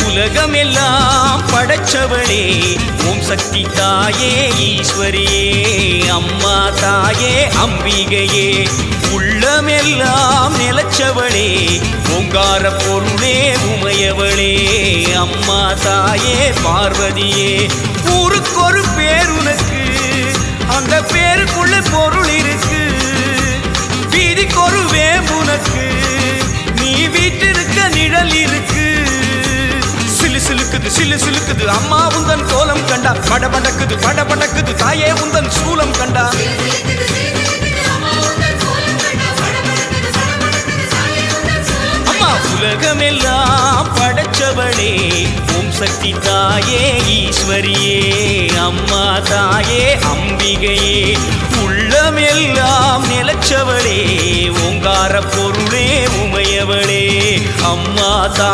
உலகமெல்லாம் படைச்சவளே ஓம் சக்தி தாயே ஈஸ்வரியே அம்மா தாயே அம்பிகையே உள்ளமெல்லாம் நிலச்சவளே ஓங்கார பொருளே உமையவளே அம்மா தாயே பார்வதியே ஊருக்கொரு பேர் உனக்கு அந்த பேருக்குள்ள பொருள் இருக்கு வீதிக்கொரு வேம்புனக்கு நீ வீட்டிருக்க நிழல் இருக்கு சிலு சிலுக்குது சிலு சிலுக்குது அம்மா உந்தன் கோலம் கண்டா படபடக்குது படபடக்குது தாயே உந்தன் சூலம் கண்டா அம்மா உலகமெல்லாம் படைச்சவளே ஓம் சக்தி தாயே ஈஸ்வரியே அம்மா தாயே அம்பிகையே உள்ளமெல்லாம் நிலச்சவளே ஓங்கார பொருளே உமையவளே அம்மா தா